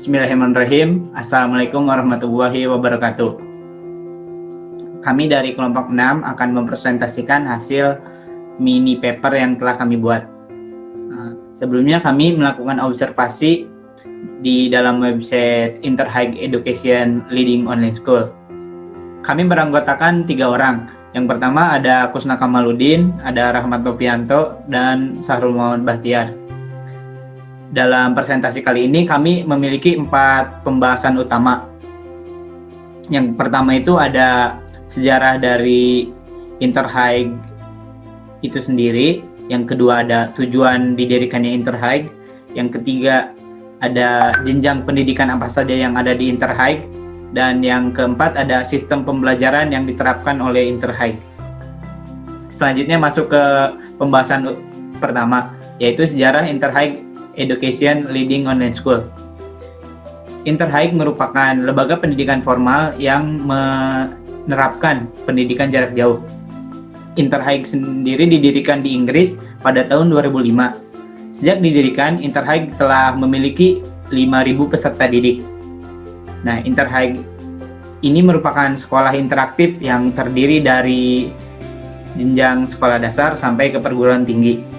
Bismillahirrahmanirrahim. Assalamualaikum warahmatullahi wabarakatuh. Kami dari kelompok 6 akan mempresentasikan hasil mini paper yang telah kami buat. Sebelumnya kami melakukan observasi di dalam website Interhike Education Leading Online School. Kami beranggotakan 3 orang. Yang pertama ada Kusna Kamaludin, ada Rahmat Nopianto, dan Sahrul Muhammad Bahtiar. Dalam presentasi kali ini kami memiliki 4 pembahasan utama. Yang pertama itu ada sejarah dari Interhike itu sendiri. Yang kedua ada tujuan didirikannya Interhike. Yang ketiga ada jenjang pendidikan apa saja yang ada di Interhike. Dan yang keempat ada sistem pembelajaran yang diterapkan oleh Interhike. Selanjutnya masuk ke pembahasan pertama, yaitu sejarah Interhike Education Leading Online School. Interhike merupakan lembaga pendidikan formal yang menerapkan pendidikan jarak jauh. Interhike sendiri didirikan di Inggris pada tahun 2005. Sejak didirikan, Interhike telah memiliki 5.000 peserta didik. Nah, Interhike ini merupakan sekolah interaktif yang terdiri dari jenjang sekolah dasar sampai ke perguruan tinggi.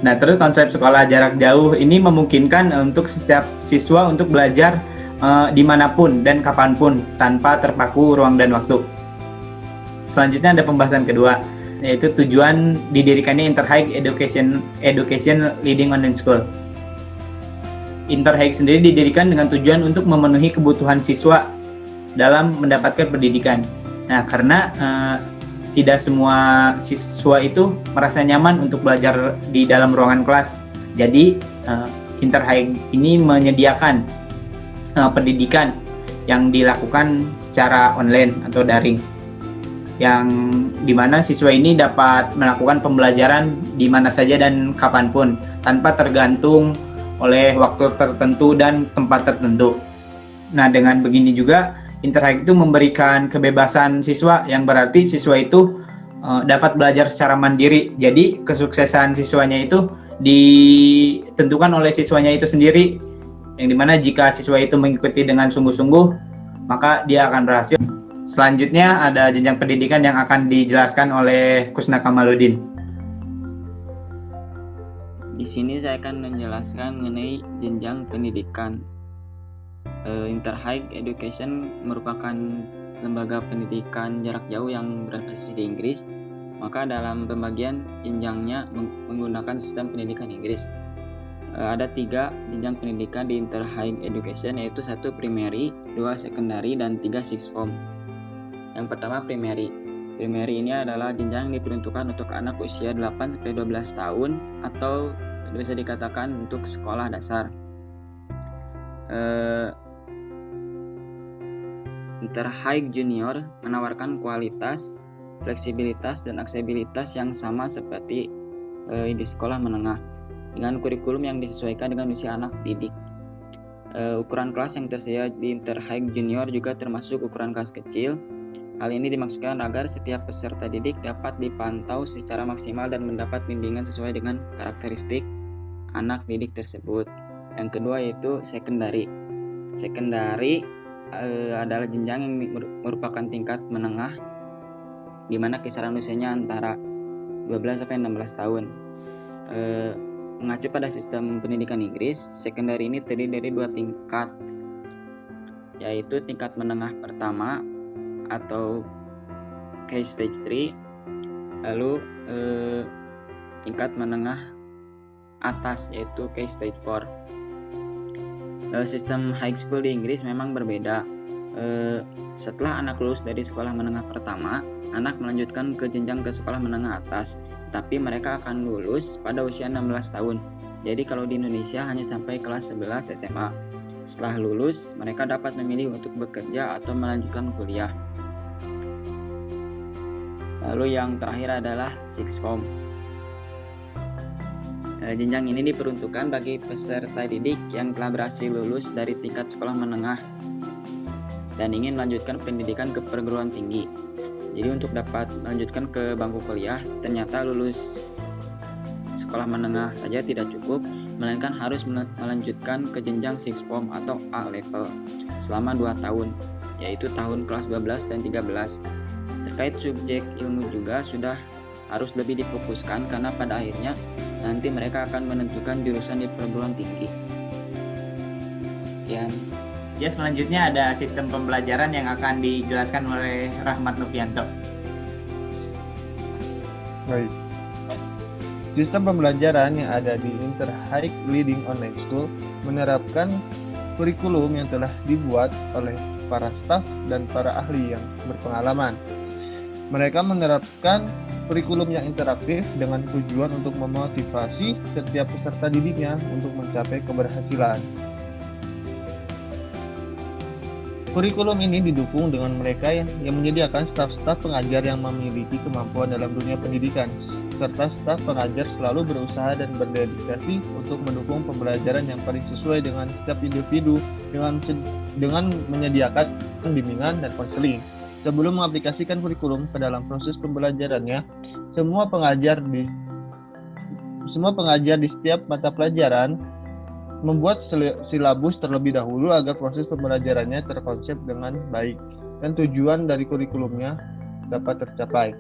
Nah, terus konsep sekolah jarak jauh ini memungkinkan untuk setiap siswa untuk belajar dimanapun dan kapanpun tanpa terpaku ruang dan waktu. Selanjutnya ada pembahasan kedua, yaitu tujuan didirikannya Interhike Education Leading Online School. Interhike sendiri didirikan dengan tujuan untuk memenuhi kebutuhan siswa dalam mendapatkan pendidikan. Nah, karena tidak semua siswa itu merasa nyaman untuk belajar di dalam ruangan kelas. Jadi, Interhike ini menyediakan pendidikan yang dilakukan secara online atau daring, yang dimana siswa ini dapat melakukan pembelajaran di mana saja dan kapanpun, tanpa tergantung oleh waktu tertentu dan tempat tertentu. Nah, dengan begini juga Interhike itu memberikan kebebasan siswa, yang berarti siswa itu dapat belajar secara mandiri. Jadi kesuksesan siswanya itu ditentukan oleh siswanya itu sendiri, yang dimana jika siswa itu mengikuti dengan sungguh-sungguh, maka dia akan berhasil. Selanjutnya ada jenjang pendidikan yang akan dijelaskan oleh Kusna Kamaludin. Di sini saya akan menjelaskan mengenai jenjang pendidikan. Interhike Education merupakan lembaga pendidikan jarak jauh yang berbasis di Inggris. Maka dalam pembagian jenjangnya menggunakan sistem pendidikan Inggris. Ada 3 jenjang pendidikan di Interhike Education, yaitu 1 primary, 2 secondary, dan 3 sixth form. Yang pertama primary. Primary ini adalah jenjang yang diperuntukkan untuk anak usia 8-12 tahun atau bisa dikatakan untuk sekolah dasar. Interhike Junior menawarkan kualitas, fleksibilitas, dan aksesibilitas yang sama seperti di sekolah menengah, dengan kurikulum yang disesuaikan dengan usia anak didik. Ukuran kelas yang tersedia di Interhike Junior juga termasuk ukuran kelas kecil. Hal ini dimaksudkan agar setiap peserta didik dapat dipantau secara maksimal dan mendapat bimbingan sesuai dengan karakteristik anak didik tersebut. Yang kedua yaitu secondary. Secondary adalah jenjang yang merupakan tingkat menengah, di mana kisaran usianya antara 12-16 tahun. Mengacu pada sistem pendidikan Inggris, secondary ini terdiri dari 2 tingkat, yaitu tingkat menengah pertama atau Key Stage 3, lalu tingkat menengah atas yaitu Key Stage 4. Sistem high school di Inggris memang berbeda. Setelah anak lulus dari sekolah menengah pertama, anak melanjutkan ke jenjang ke sekolah menengah atas, tapi mereka akan lulus pada usia 16 tahun. Jadi kalau di Indonesia hanya sampai kelas 11 SMA. Setelah lulus, mereka dapat memilih untuk bekerja atau melanjutkan kuliah. Lalu yang terakhir adalah sixth form. Jenjang ini diperuntukkan bagi peserta didik yang telah berhasil lulus dari tingkat sekolah menengah dan ingin melanjutkan pendidikan ke perguruan tinggi. Jadi untuk dapat melanjutkan ke bangku kuliah, ternyata lulus sekolah menengah saja tidak cukup, melainkan harus melanjutkan ke jenjang Sixth Form atau A level selama 2 tahun, yaitu tahun kelas 12 dan 13. Terkait subjek ilmu juga sudah harus lebih difokuskan karena pada akhirnya nanti mereka akan menentukan jurusan di perguruan tinggi. Sekian. Ya, selanjutnya ada sistem pembelajaran yang akan dijelaskan oleh Rahmat Novianto. Baik. Sistem pembelajaran yang ada di Interhaik Leading Online School menerapkan kurikulum yang telah dibuat oleh para staf dan para ahli yang berpengalaman. Mereka menerapkan kurikulum yang interaktif dengan tujuan untuk memotivasi setiap peserta didiknya untuk mencapai keberhasilan. Kurikulum ini didukung dengan mereka yang menyediakan staf-staf pengajar yang memiliki kemampuan dalam dunia pendidikan, serta staf pengajar selalu berusaha dan berdedikasi untuk mendukung pembelajaran yang paling sesuai dengan setiap individu dengan menyediakan bimbingan dan konseling. Sebelum mengaplikasikan kurikulum ke dalam proses pembelajarannya, semua pengajar di setiap mata pelajaran membuat silabus terlebih dahulu agar proses pembelajarannya terkonsep dengan baik dan tujuan dari kurikulumnya dapat tercapai.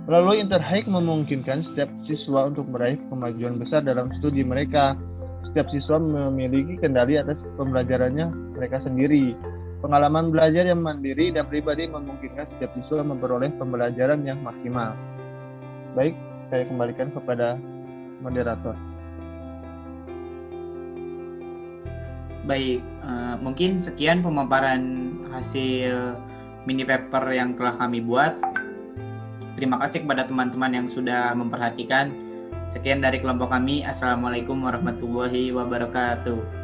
Melalui Interhaik memungkinkan setiap siswa untuk meraih kemajuan besar dalam studi mereka. Setiap siswa memiliki kendali atas pembelajarannya mereka sendiri. Pengalaman belajar yang mandiri dan pribadi memungkinkan setiap siswa memperoleh pembelajaran yang maksimal. Baik, saya kembalikan kepada moderator. Baik, mungkin sekian pemaparan hasil mini paper yang telah kami buat. Terima kasih kepada teman-teman yang sudah memperhatikan. Sekian dari kelompok kami. Assalamualaikum warahmatullahi wabarakatuh.